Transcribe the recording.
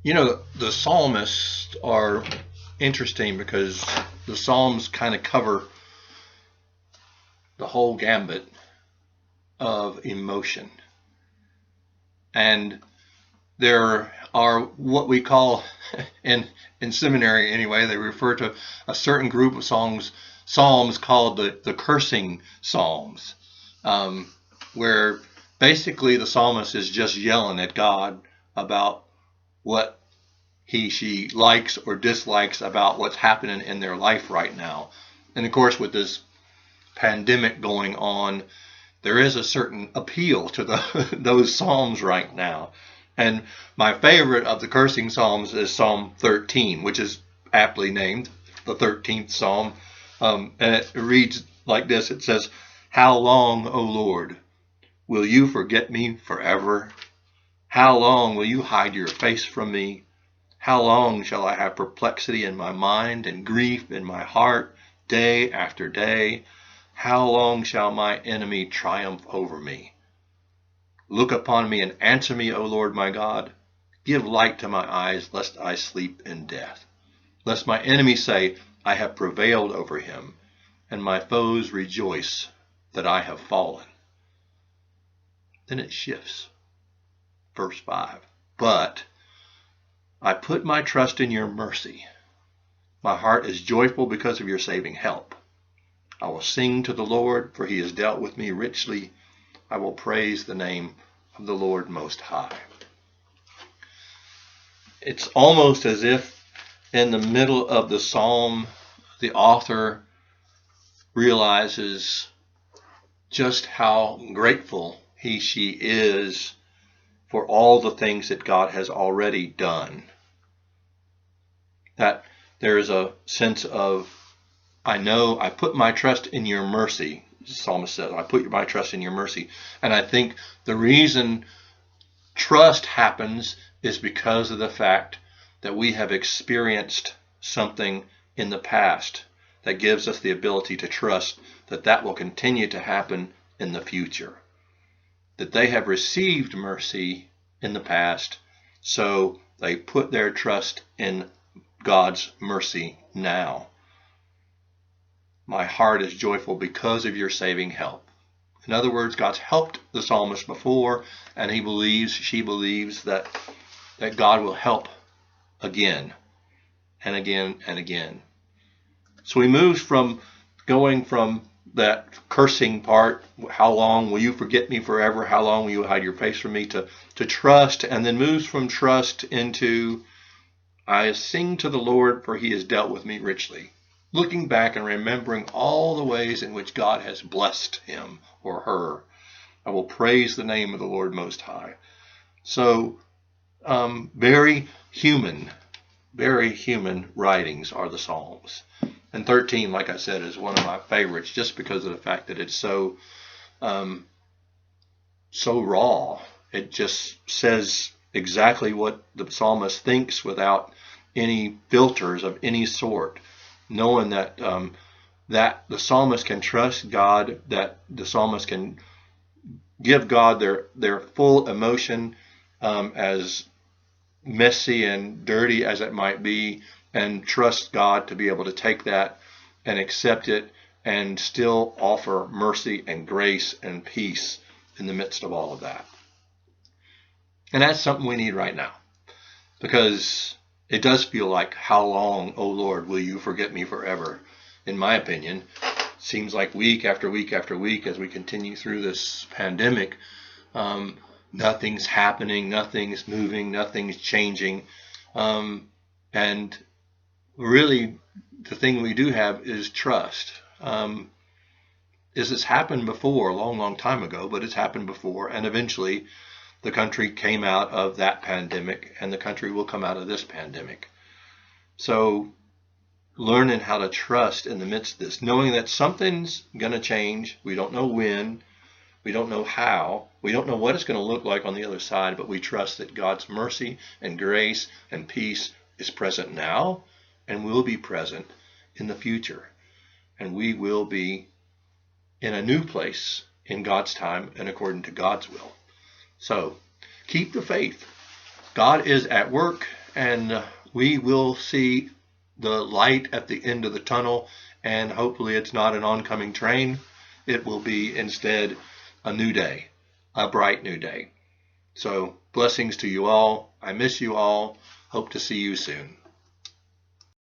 You know, the psalmists are interesting because the psalms kind of cover the whole gambit of emotion. And there are what we call, in seminary anyway, they refer to a certain group of psalms called the cursing psalms, where basically the psalmist is just yelling at God about what she likes or dislikes about what's happening in their life right now. And of course, with this pandemic going on, there is a certain appeal to those psalms right now. And my favorite of the cursing psalms is Psalm 13, which is aptly named the 13th psalm. And it reads like this. It says, "How long, O Lord, will you forget me forever? How long will you hide your face from me? How long shall I have perplexity in my mind and grief in my heart day after day? How long shall my enemy triumph over me? Look upon me and answer me, O Lord my God. Give light to my eyes, lest I sleep in death. Lest my enemy say, I have prevailed over him, and my foes rejoice that I have fallen." Then it shifts. Verse 5. "But I put my trust in your mercy. My heart is joyful because of your saving help. I will sing to the Lord, for he has dealt with me richly. I will praise the name of the Lord Most High." It's almost as if in the middle of the psalm, the author realizes just how grateful she is for all the things that God has already done. That there is a sense of, I know I put my trust in your mercy. The psalmist says, I put my trust in your mercy. And I think the reason trust happens is because of the fact that we have experienced something in the past that gives us the ability to trust that that will continue to happen in the future. That they have received mercy in the past, so they put their trust in God's mercy now. My heart is joyful because of your saving help. In other words, God's helped the psalmist before, and she believes that God will help again and again and again. So he moves from going from that cursing part, how long will you forget me forever? How long will you hide your face from me? To trust, and then moves from trust into, I sing to the Lord, for he has dealt with me richly. Looking back and remembering all the ways in which God has blessed him or her. I will praise the name of the Lord Most High. So, very human writings are the Psalms. And 13, like I said, is one of my favorites just because of the fact that it's so raw. It just says exactly what the psalmist thinks without any filters of any sort, knowing that that the psalmist can trust God, that the psalmist can give God their full emotion, as messy and dirty as it might be, and trust God to be able to take that and accept it and still offer mercy and grace and peace in the midst of all of that. And that's something we need right now, because it does feel like, how long, O Lord, will you forget me forever? In my opinion, seems like week after week after week as we continue through this pandemic, nothing's happening, nothing's moving, nothing's changing. And really, the thing we do have is trust. It's happened before, a long, long time ago, but it's happened before. And eventually, the country came out of that pandemic, and the country will come out of this pandemic. So, learning how to trust in the midst of this, knowing that something's going to change. We don't know when. We don't know how. We don't know what it's going to look like on the other side, but we trust that God's mercy and grace and peace is present now and will be present in the future. And we will be in a new place in God's time and according to God's will. So keep the faith. God is at work, and we will see the light at the end of the tunnel, and hopefully it's not an oncoming train. It will be instead a new day, a bright new day. So blessings to you all. I miss you all. Hope to see you soon.